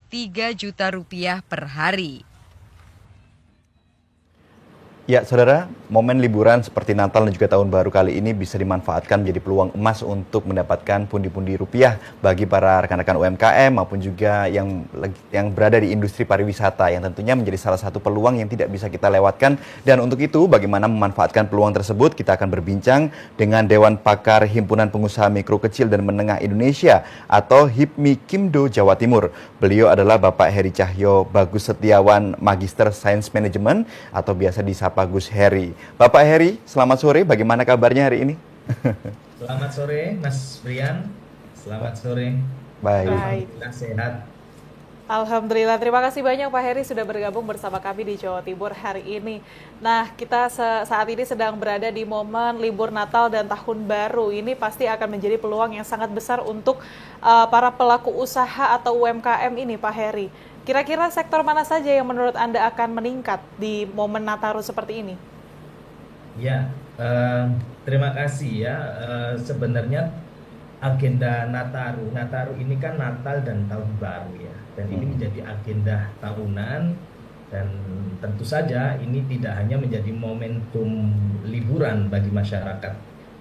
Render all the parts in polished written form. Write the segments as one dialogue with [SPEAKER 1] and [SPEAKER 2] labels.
[SPEAKER 1] Rp3 juta per hari.
[SPEAKER 2] Ya, saudara, momen liburan seperti Natal dan juga Tahun Baru kali ini bisa dimanfaatkan menjadi peluang emas untuk mendapatkan pundi-pundi rupiah bagi para rekan-rekan UMKM maupun juga yang berada di industri pariwisata yang tentunya menjadi salah satu peluang yang tidak bisa kita lewatkan. Dan untuk itu, bagaimana memanfaatkan peluang tersebut, kita akan berbincang dengan Dewan Pakar Himpunan Pengusaha Mikro Kecil dan Menengah Indonesia atau HIPMI Kimdo Jawa Timur. Beliau adalah Bapak Heri Cahyo Bagus Setiawan, Magister Sains Manajemen atau biasa disapa Gus Heri. Bapak Heri, selamat sore. Bagaimana kabarnya hari ini?
[SPEAKER 3] Selamat sore, Mas Brian. Selamat sore.
[SPEAKER 2] Baik.
[SPEAKER 3] Alhamdulillah sehat.
[SPEAKER 4] Alhamdulillah, terima kasih banyak Pak Heri sudah bergabung bersama kami di Jawa Timur hari ini. Nah, kita saat ini sedang berada di momen libur Natal dan Tahun Baru. Ini pasti akan menjadi peluang yang sangat besar untuk para pelaku usaha atau UMKM ini, Pak Heri. Kira-kira sektor mana saja yang menurut Anda akan meningkat di momen Nataru seperti ini?
[SPEAKER 3] Ya, terima kasih ya. Sebenarnya agenda Nataru ini kan Natal dan Tahun Baru ya. Dan ini menjadi agenda tahunan dan tentu saja ini tidak hanya menjadi momentum liburan bagi masyarakat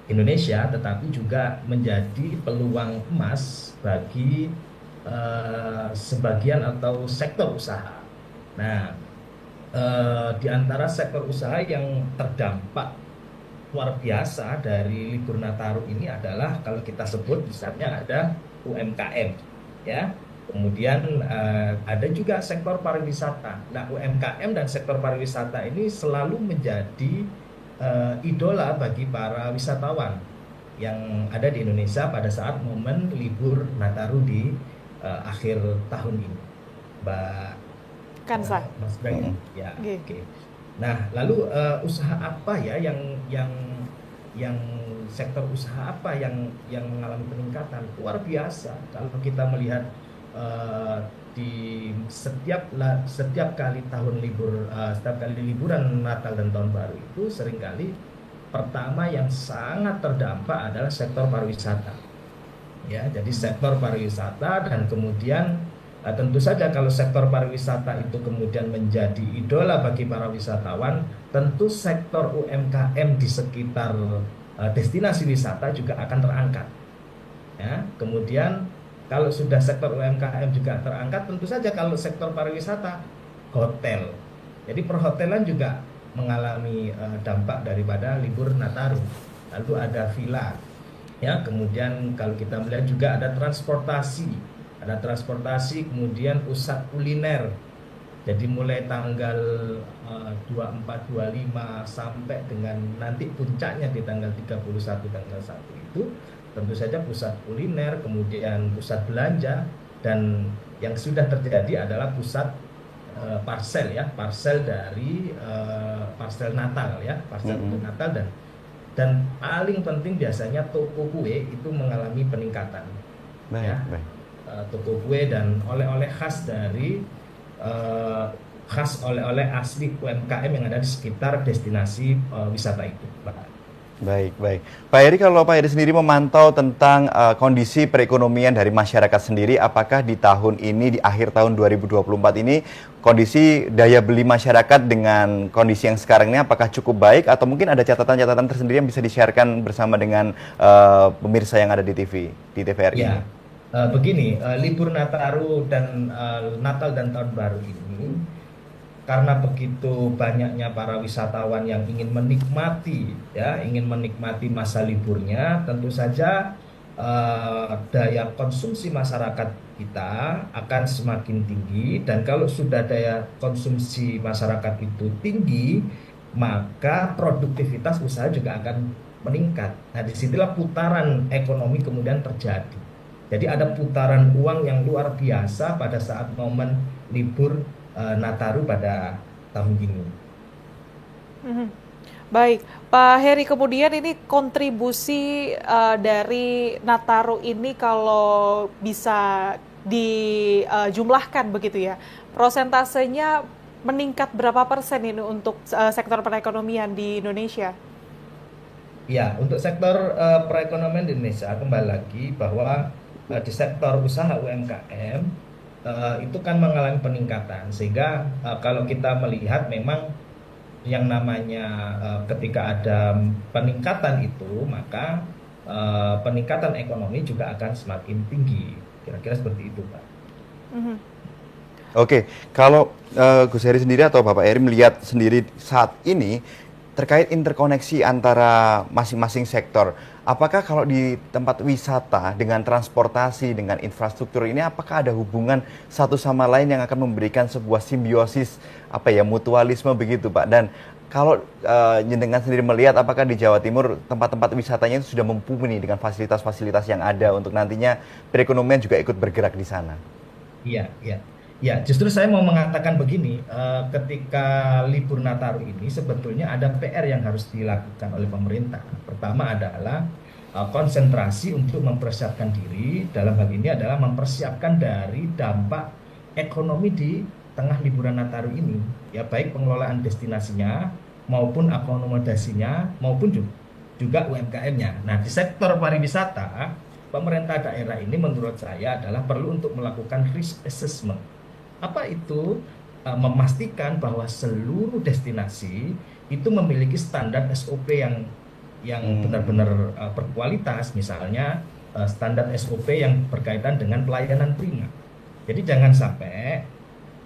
[SPEAKER 3] Indonesia, tetapi juga menjadi peluang emas bagi sebagian atau sektor usaha. Nah, di antara sektor usaha yang terdampak luar biasa dari libur Nataru ini adalah kalau kita sebut misalnya ada UMKM, ya. Kemudian ada juga sektor pariwisata. Nah, UMKM dan sektor pariwisata ini selalu menjadi idola bagi para wisatawan yang ada di Indonesia pada saat momen libur Nataru di akhir tahun ini, Mbak
[SPEAKER 4] Kansa.
[SPEAKER 3] Mas Brian. Ya, oke. Nah, lalu usaha apa ya yang sektor usaha apa yang mengalami peningkatan luar biasa kalau kita melihat di setiap kali liburan Natal dan Tahun Baru itu seringkali pertama yang sangat terdampak adalah sektor pariwisata. Ya, jadi sektor pariwisata dan kemudian tentu saja kalau sektor pariwisata itu kemudian menjadi idola bagi para wisatawan, tentu sektor UMKM di sekitar destinasi wisata juga akan terangkat. Ya, kemudian kalau sudah sektor UMKM juga terangkat, tentu saja kalau sektor pariwisata, hotel. Jadi perhotelan juga mengalami dampak daripada libur Nataru. Lalu ada villa. Ya, kemudian kalau kita melihat juga ada transportasi, kemudian pusat kuliner. Jadi mulai tanggal 24, 25 sampai dengan nanti puncaknya di tanggal 31 tanggal 1 itu tentu saja pusat kuliner, kemudian pusat belanja, dan yang sudah terjadi adalah pusat parsel dari parsel Natal ya, parsel untuk Natal dan paling penting biasanya toko kue itu mengalami peningkatan.
[SPEAKER 2] Baik.
[SPEAKER 3] Toko kue dan oleh-oleh khas dari oleh-oleh asli UMKM yang ada di sekitar destinasi wisata itu.
[SPEAKER 2] Baik. Pak Heri, kalau Pak Heri sendiri memantau tentang kondisi perekonomian dari masyarakat sendiri, apakah di tahun ini, di akhir tahun 2024 ini, kondisi daya beli masyarakat dengan kondisi yang sekarang ini apakah cukup baik atau mungkin ada catatan-catatan tersendiri yang bisa di-sharekan bersama dengan pemirsa yang ada di TVRI?
[SPEAKER 3] Ya, begini, libur Nataru dan Natal dan Tahun Baru ini, karena begitu banyaknya para wisatawan yang ingin menikmati masa liburnya, tentu saja daya konsumsi masyarakat kita akan semakin tinggi, dan kalau sudah daya konsumsi masyarakat itu tinggi, maka produktivitas usaha juga akan meningkat. Nah, disitulah putaran ekonomi kemudian terjadi. Jadi ada putaran uang yang luar biasa pada saat momen libur Nataru pada tahun ini.
[SPEAKER 4] Baik, Pak Heri, kemudian ini kontribusi dari Nataru ini kalau bisa dijumlahkan begitu ya, prosentasenya meningkat berapa persen ini untuk sektor perekonomian di Indonesia?
[SPEAKER 3] Ya, untuk sektor perekonomian di Indonesia, kembali lagi bahwa di sektor usaha UMKM itu kan mengalami peningkatan, sehingga kalau kita melihat memang yang namanya ketika ada peningkatan itu, maka peningkatan ekonomi juga akan semakin tinggi. Kira-kira seperti itu, Pak.
[SPEAKER 4] Mhm.
[SPEAKER 2] Oke, kalau Gus Heri sendiri atau Bapak Heri melihat sendiri saat ini terkait interkoneksi antara masing-masing sektor, apakah kalau di tempat wisata dengan transportasi, dengan infrastruktur ini, apakah ada hubungan satu sama lain yang akan memberikan sebuah simbiosis, apa ya, mutualisme begitu, Pak? Dan kalau jenengan sendiri melihat, apakah di Jawa Timur tempat-tempat wisatanya itu sudah mumpuni dengan fasilitas-fasilitas yang ada untuk nantinya perekonomian juga ikut bergerak di sana?
[SPEAKER 3] Iya, iya. Ya, justru saya mau mengatakan begini, ketika libur Nataru ini sebetulnya ada PR yang harus dilakukan oleh pemerintah. Pertama adalah konsentrasi untuk mempersiapkan diri, dalam hal ini adalah mempersiapkan dari dampak ekonomi di tengah liburan Nataru ini. Ya, baik pengelolaan destinasinya maupun akomodasinya maupun juga UMKM-nya. Nah, di sektor pariwisata, pemerintah daerah ini menurut saya adalah perlu untuk melakukan risk assessment. Apa itu? Memastikan bahwa seluruh destinasi itu memiliki standar SOP yang benar-benar berkualitas, misalnya standar SOP yang berkaitan dengan pelayanan prima. Jadi jangan sampai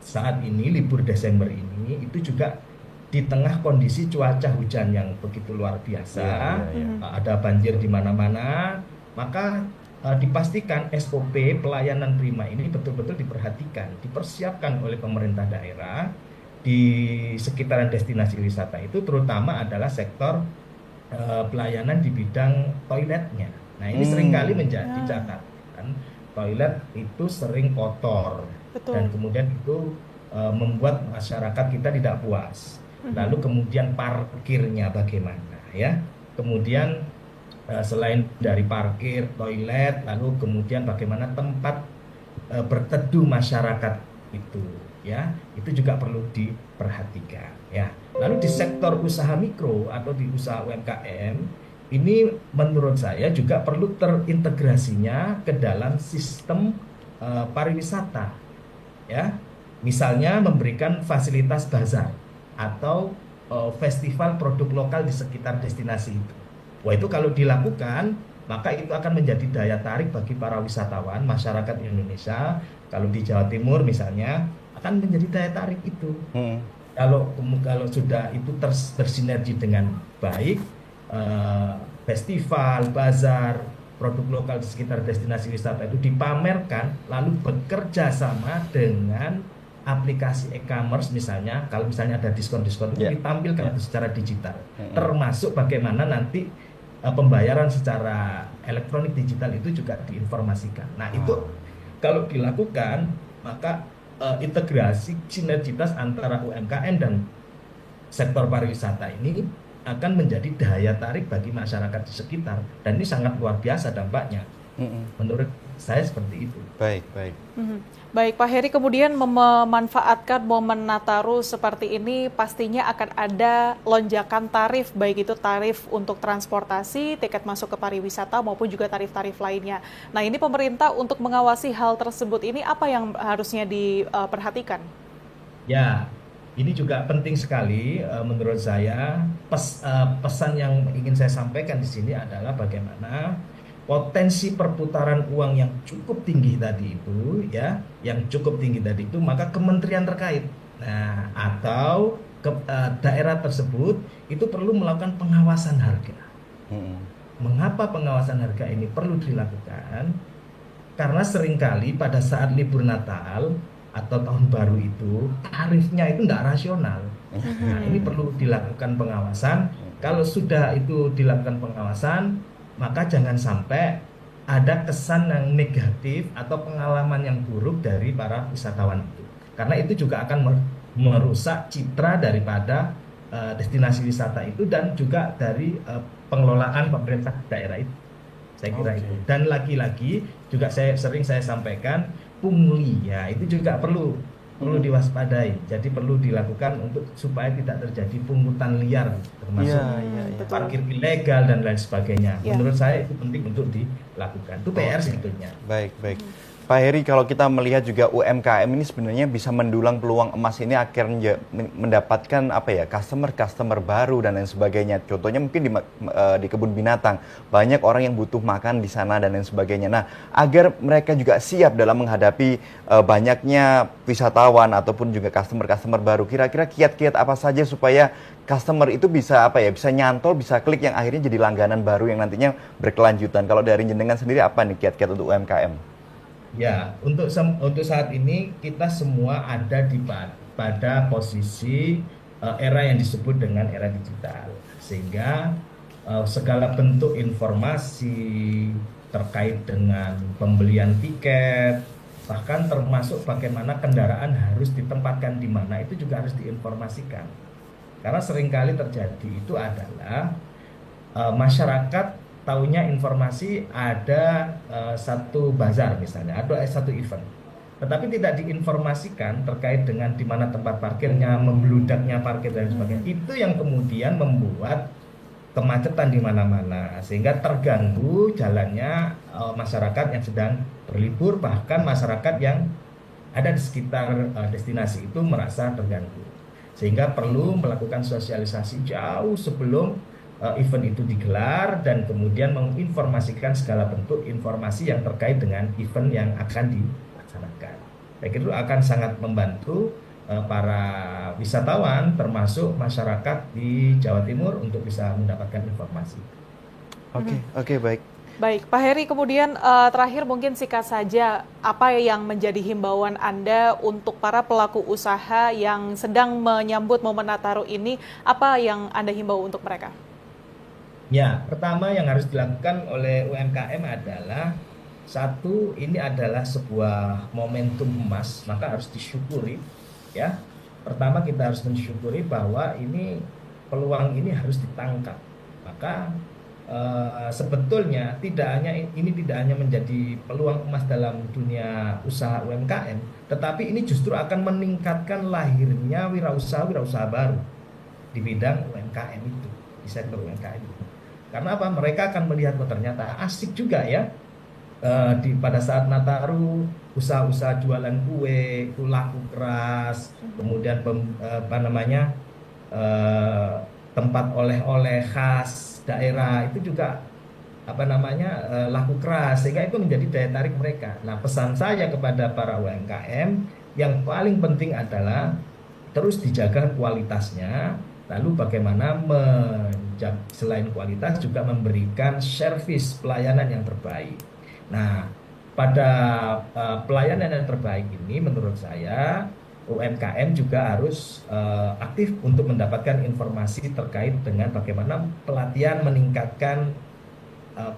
[SPEAKER 3] saat ini libur Desember ini itu juga di tengah kondisi cuaca hujan yang begitu luar biasa, ada banjir di mana-mana, maka dipastikan SOP pelayanan prima ini betul-betul diperhatikan, dipersiapkan oleh pemerintah daerah di sekitaran destinasi wisata itu, terutama adalah sektor pelayanan di bidang toiletnya. Nah, ini seringkali menjadi catatan, toilet itu sering kotor.
[SPEAKER 4] Betul.
[SPEAKER 3] Dan kemudian itu membuat masyarakat kita tidak puas. Lalu kemudian parkirnya bagaimana, ya? Kemudian selain dari parkir, toilet, lalu kemudian bagaimana tempat berteduh masyarakat itu, ya, itu juga perlu diperhatikan, ya. Lalu di sektor usaha mikro atau di usaha UMKM ini menurut saya juga perlu terintegrasinya ke dalam sistem pariwisata, ya. Misalnya memberikan fasilitas bazar atau festival produk lokal di sekitar destinasi itu. Wah, itu kalau dilakukan, maka itu akan menjadi daya tarik bagi para wisatawan, masyarakat Indonesia. Kalau di Jawa Timur misalnya, akan menjadi daya tarik itu. Kalau sudah itu bersinergi dengan baik, festival, bazar, produk lokal di sekitar destinasi wisata itu dipamerkan, lalu bekerja sama dengan aplikasi e-commerce misalnya, kalau misalnya ada diskon-diskon itu ditampilkan secara digital, termasuk bagaimana nanti pembayaran secara elektronik digital itu juga diinformasikan. Nah, itu kalau dilakukan, maka integrasi sinergitas antara UMKM dan sektor pariwisata ini akan menjadi daya tarik bagi masyarakat di sekitar, dan ini sangat luar biasa dampaknya. Menurut saya seperti itu.
[SPEAKER 2] Baik, baik.
[SPEAKER 4] Baik, Pak Heri, kemudian memanfaatkan momen Nataru seperti ini pastinya akan ada lonjakan tarif, baik itu tarif untuk transportasi, tiket masuk ke pariwisata maupun juga tarif-tarif lainnya. Nah, ini pemerintah untuk mengawasi hal tersebut ini apa yang harusnya diperhatikan? Ya, ini juga penting sekali menurut saya. Pesan yang ingin saya sampaikan di sini adalah bagaimana potensi perputaran uang yang cukup tinggi tadi itu, ya, yang cukup tinggi tadi itu, maka kementerian terkait, nah, atau daerah tersebut itu perlu melakukan pengawasan harga. Mengapa pengawasan harga ini perlu dilakukan? Karena seringkali pada saat libur Natal atau tahun baru itu tarifnya itu tidak rasional. Nah, ini perlu dilakukan pengawasan. Kalau sudah itu dilakukan pengawasan, maka jangan sampai ada kesan yang negatif atau pengalaman yang buruk dari para wisatawan itu. Karena itu juga akan merusak citra daripada destinasi wisata itu dan juga dari pengelolaan pemerintah daerah itu. Saya kira itu. Dan lagi-lagi juga saya sampaikan, pungli, ya, itu juga perlu diwaspadai. Jadi perlu dilakukan untuk supaya tidak terjadi pungutan liar, termasuk parkir ilegal dan lain sebagainya. Menurut saya itu penting untuk dilakukan. Itu PR sebetulnya.
[SPEAKER 2] Baik, baik. Pak Heri, kalau kita melihat juga UMKM ini sebenarnya bisa mendulang peluang emas ini akhirnya mendapatkan apa ya, customer baru dan lain sebagainya. Contohnya mungkin di kebun binatang, banyak orang yang butuh makan di sana dan lain sebagainya. Nah, agar mereka juga siap dalam menghadapi banyaknya wisatawan ataupun juga customer baru, kira-kira kiat-kiat apa saja supaya customer itu bisa apa ya, bisa nyantol, bisa klik yang akhirnya jadi langganan baru yang nantinya berkelanjutan. Kalau dari jenengan sendiri apa nih kiat-kiat untuk UMKM?
[SPEAKER 3] Ya, untuk saat ini kita semua ada pada posisi era yang disebut dengan era digital, sehingga segala bentuk informasi terkait dengan pembelian tiket, bahkan termasuk bagaimana kendaraan harus ditempatkan di mana, itu juga harus diinformasikan. Karena seringkali terjadi itu adalah masyarakat taunya informasi ada satu bazar misalnya, ada satu event, tetapi tidak diinformasikan terkait dengan di mana tempat parkirnya, membludaknya parkir dan sebagainya. Itu yang kemudian membuat kemacetan di mana-mana, sehingga terganggu jalannya masyarakat yang sedang berlibur, bahkan masyarakat yang ada di sekitar destinasi itu merasa terganggu. Sehingga perlu melakukan sosialisasi jauh sebelum event itu digelar, dan kemudian menginformasikan segala bentuk informasi yang terkait dengan event yang akan dilaksanakan. Saya kira itu akan sangat membantu para wisatawan termasuk masyarakat di Jawa Timur untuk bisa mendapatkan informasi.
[SPEAKER 2] Oke, baik.
[SPEAKER 4] Baik, Pak Heri, kemudian terakhir mungkin singkat saja, apa yang menjadi himbauan Anda untuk para pelaku usaha yang sedang menyambut momen Nataru ini, apa yang Anda himbau untuk mereka?
[SPEAKER 3] Ya, pertama yang harus dilakukan oleh UMKM adalah satu, ini adalah sebuah momentum emas, maka harus disyukuri. Ya, pertama kita harus mensyukuri bahwa ini peluang ini harus ditangkap. Maka sebetulnya tidak hanya menjadi peluang emas dalam dunia usaha UMKM, tetapi ini justru akan meningkatkan lahirnya wirausaha baru di bidang UMKM itu, di sektor UMKM itu. Karena apa? Mereka akan melihat, oh ternyata asik juga ya, pada saat Nataru usaha-usaha jualan kue itu laku keras, kemudian tempat oleh-oleh khas daerah itu juga laku keras, sehingga itu menjadi daya tarik mereka. Nah, pesan saya kepada para UMKM, yang paling penting adalah terus dijaga kualitasnya, lalu bagaimana selain kualitas juga memberikan servis pelayanan yang terbaik. Nah, pada pelayanan yang terbaik ini menurut saya UMKM juga harus aktif untuk mendapatkan informasi terkait dengan bagaimana pelatihan meningkatkan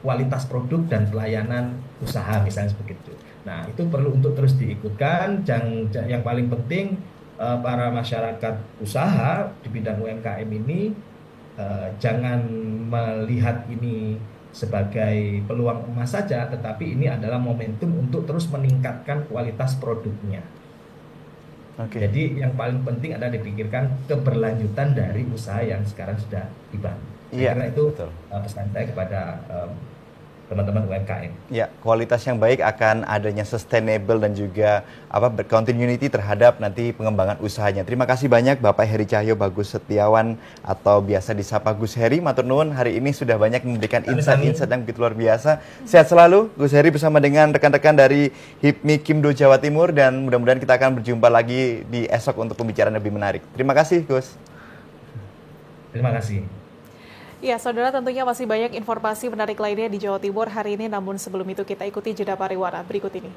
[SPEAKER 3] kualitas produk dan pelayanan usaha misalnya begitu. Nah, itu perlu untuk terus diikutkan. Yang paling penting para masyarakat usaha di bidang UMKM ini jangan melihat ini sebagai peluang emas saja, tetapi ini adalah momentum untuk terus meningkatkan kualitas produknya. Jadi yang paling penting adalah dipikirkan keberlanjutan dari usaha yang sekarang sudah dibangun. Karena itu pesan saya kepada teman-teman UMKM.
[SPEAKER 2] Ya, kualitas yang baik akan adanya sustainable dan juga continuity terhadap nanti pengembangan usahanya. Terima kasih banyak Bapak Heri Cahyo Bagus Setiawan atau biasa disapa Gus Heri. Matur nuwun, hari ini sudah banyak memberikan insight-insight yang begitu luar biasa. Sehat selalu Gus Heri bersama dengan rekan-rekan dari HIPMI Kimdo Jawa Timur, dan mudah-mudahan kita akan berjumpa lagi di esok untuk pembicaraan lebih menarik. Terima kasih Gus.
[SPEAKER 3] Terima kasih.
[SPEAKER 4] Ya, saudara, tentunya masih banyak informasi menarik lainnya di Jawa Timur hari ini, namun sebelum itu kita ikuti jeda pariwara berikut ini.